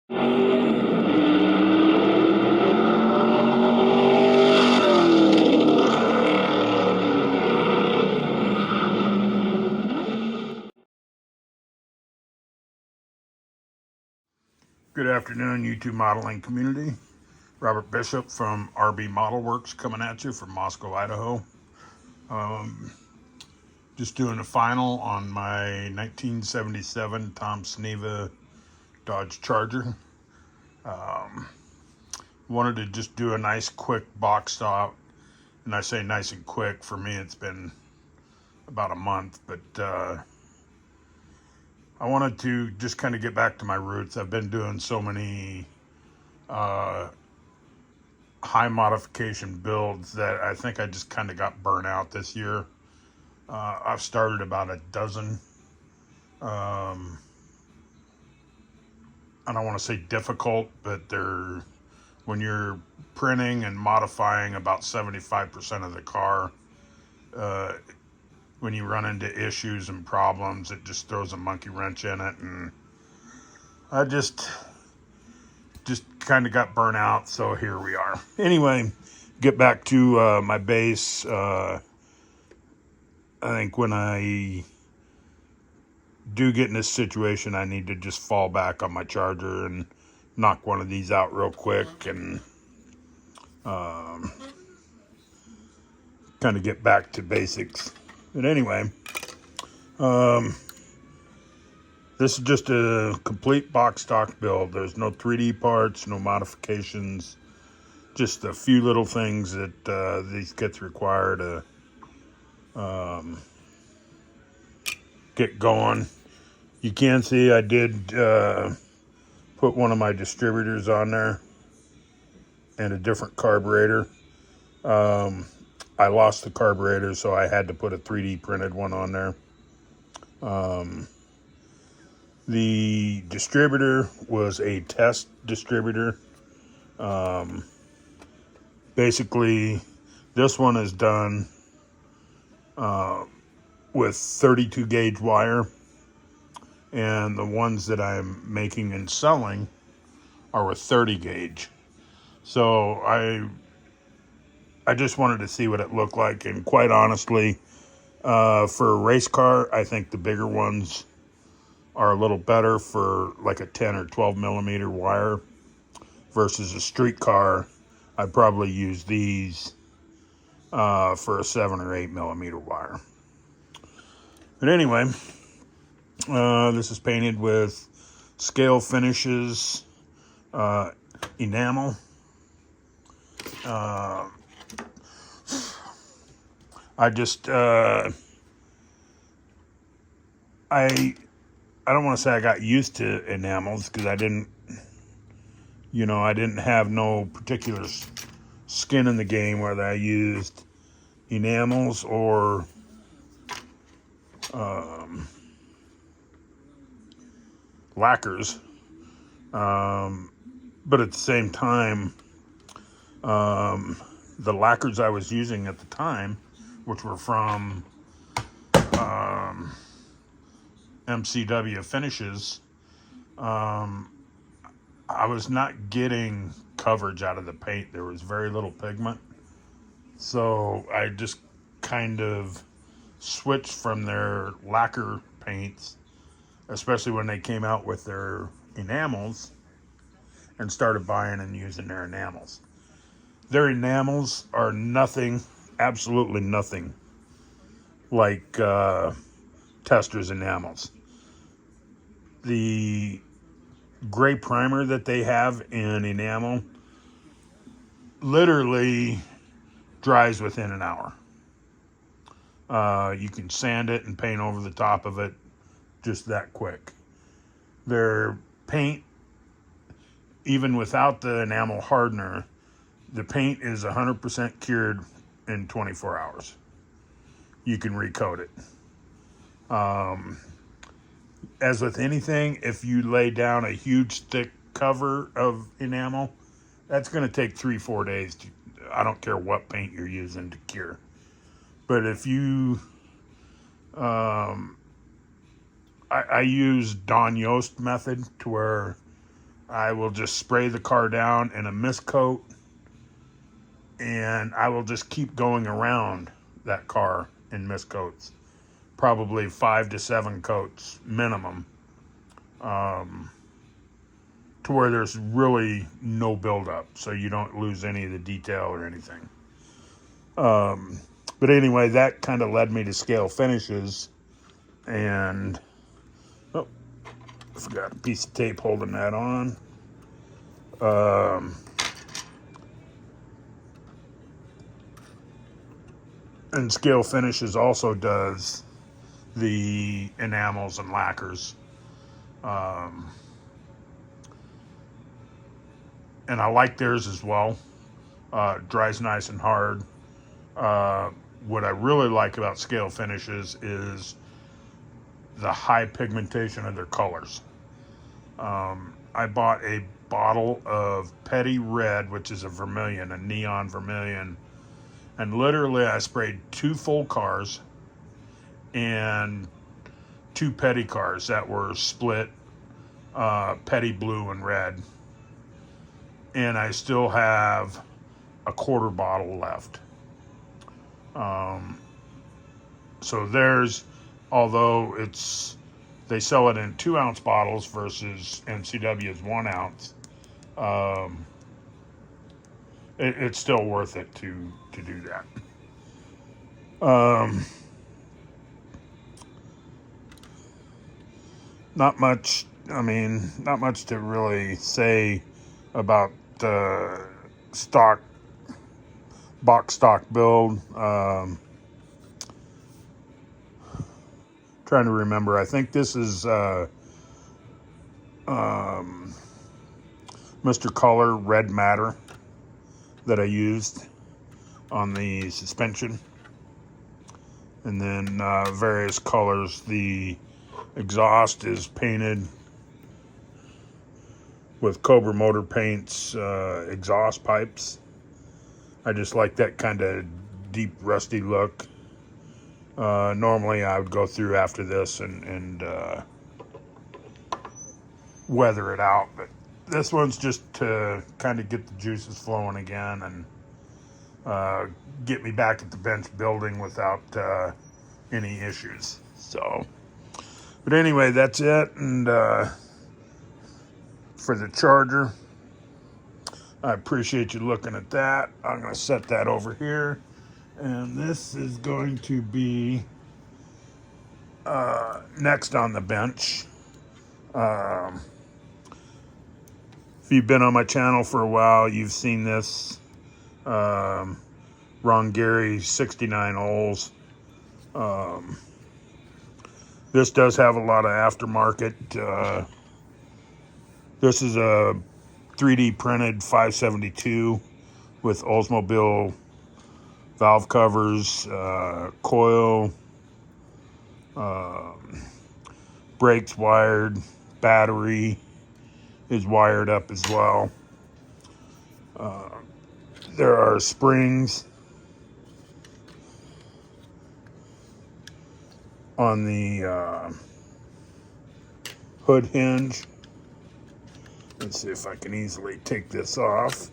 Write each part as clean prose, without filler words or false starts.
Good afternoon, YouTube modeling community. Robert Bishop from RB Model Works coming at you from Moscow, Idaho. Just doing a final on my 1977 Tom Sneva Dodge Charger. Wanted to just do a nice quick box stop. And I say nice and quick, for me it's been about a month, but I wanted to just kind of get back to my roots. I've been doing so many high modification builds that I think I just kind of got burnt out this year. I've started about a dozen. I don't want to say difficult, but they're, when you're printing and modifying about 75% of the car, when you run into issues and problems, it just throws a monkey wrench in it, and I just kind of got burnt out, so here we are. Anyway, get back to my base. I think when I do get in this situation, I need to just fall back on my Charger and knock one of these out real quick and kind of get back to basics. But anyway, this is just a complete box stock build. There's no 3D parts, no modifications, just a few little things that these kits require to get going. You can see I did put one of my distributors on there and a different carburetor. I lost the carburetor, so I had to put a 3D printed one on there. The distributor was a test distributor. Basically, this one is done with 32 gauge wire, and the ones that I'm making and selling are with 30 gauge. So I just wanted to see what it looked like, and quite honestly, for a race car, I think the bigger ones are a little better for like a 10 or 12 millimeter wire versus a street car. I'd probably use these for a 7 or 8 millimeter wire. But anyway, this is painted with scale finishes, enamel. I just I don't want to say I got used to enamels, because I didn't have no particular skin in the game whether I used enamels or lacquers. But at the same time, the lacquers I was using at the time, which were from MCW Finishes, I was not getting coverage out of the paint. There was very little pigment. So I just kind of switched from their lacquer paints, especially when they came out with their enamels, and started buying and using their enamels. Their enamels are nothing, absolutely nothing like Tester's enamels. The gray primer that they have in enamel literally dries within an hour. You can sand it and paint over the top of it just that quick. Their paint, even without the enamel hardener, the paint is 100% cured in 24 hours. You can recoat it. As with anything, if you lay down a huge thick cover of enamel, that's going to take 3-4 days to, I don't care what paint you're using, to cure. But if you I use Don Yost method, to where I will just spray the car down in a mist coat, and I will just keep going around that car in mist coats, probably 5 to 7 coats minimum, to where there's really no buildup, so you don't lose any of the detail or anything. But anyway, that kind of led me to Scale Finishes, and oh, I forgot a piece of tape holding that on. And Scale Finishes also does the enamels and lacquers. And I like theirs as well. Dries nice and hard. What I really like about Scale Finishes is the high pigmentation of their colors. I bought a bottle of Petty Red, which is a vermilion, a neon vermilion, and literally I sprayed 2 full cars and 2 petty cars that were split petty blue and red, and I still have a quarter bottle left. So there's, although they sell it in 2-ounce bottles versus MCW's 1 ounce, it's still worth it to do that. Not much to really say about the box stock build. Trying to remember. I think this is Mr. Color Red Matter that I used on the suspension. And then various colors. The exhaust is painted with Cobra Motor Paint's exhaust pipes. I just like that kind of deep rusty look. Normally I would go through after this and weather it out, but this one's just to kind of get the juices flowing again and get me back at the bench building without any issues. So, but anyway, that's it. And for the charger, I appreciate you looking at that. I'm going to set that over here. And this is going to be next on the bench. If you've been on my channel for a while, you've seen this. Ron Gary 69 Ols. This does have a lot of aftermarket. This is a 3D printed 572 with Oldsmobile valve covers, coil, brakes wired, battery is wired up as well. There are springs on the hood hinge. Let's see if I can easily take this off.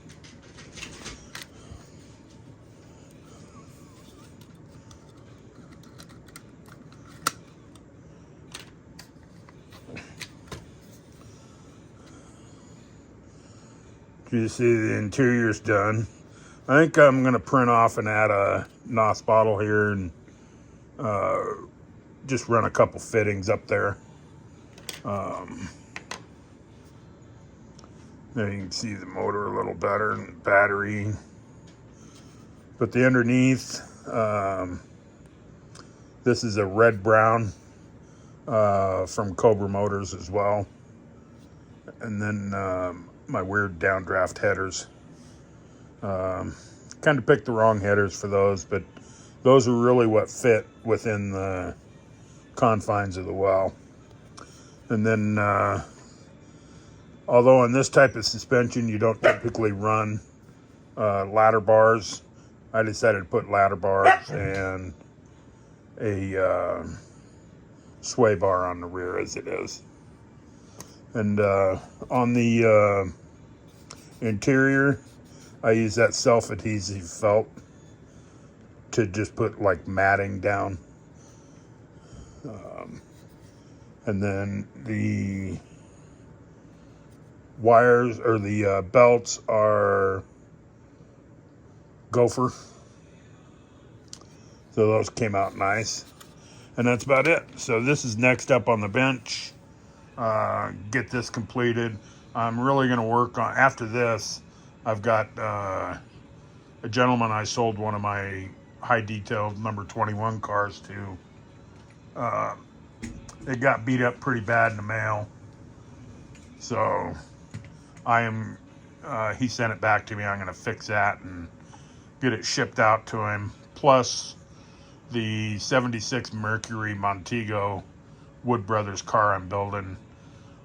You see the interior's done. I think I'm going to print off and add a NOS bottle here and just run a couple fittings up there. There you can see the motor a little better and battery. But the underneath, this is a red-brown from Cobra Motors as well. And then my weird downdraft headers. Kind of picked the wrong headers for those, but those are really what fit within the confines of the well. And then, although on this type of suspension you don't typically run ladder bars, I decided to put ladder bars and a sway bar on the rear as it is. And on the interior, I use that self-adhesive felt to just put like matting down. And then the wires or the belts are gopher. So those came out nice. And that's about it. So this is next up on the bench. Get this completed. I'm really going to work on, after this, I've got a gentleman I sold one of my high detailed number 21 cars to. It got beat up pretty bad in the mail. So he sent it back to me. I'm going to fix that and get it shipped out to him. Plus the 76 Mercury Montego Wood Brothers car I'm building.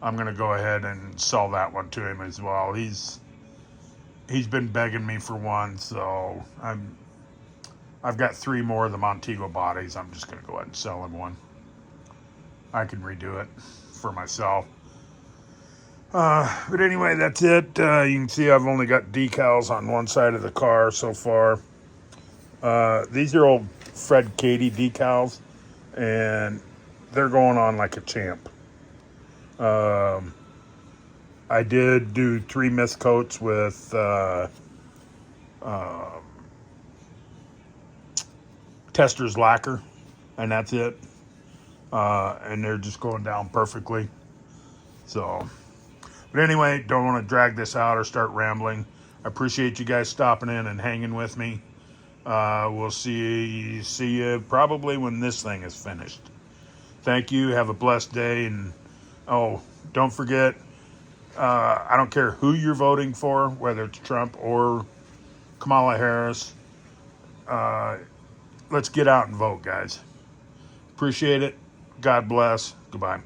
I'm going to go ahead and sell that one to him as well. He's been begging me for one, so I've got 3 more of the Montego bodies. I'm just going to go ahead and sell him one. I can redo it for myself. But anyway, that's it. You can see I've only got decals on one side of the car so far. These are old Fred Cady decals, and they're going on like a champ. I did do 3 mist coats with Tester's lacquer, and that's it. And they're just going down perfectly. So, but anyway, don't want to drag this out or start rambling. I appreciate you guys stopping in and hanging with me. We'll see you probably when this thing is finished. Thank you. Have a blessed day. And oh, don't forget, I don't care who you're voting for, whether it's Trump or Kamala Harris. Let's get out and vote, guys. Appreciate it. God bless. Goodbye.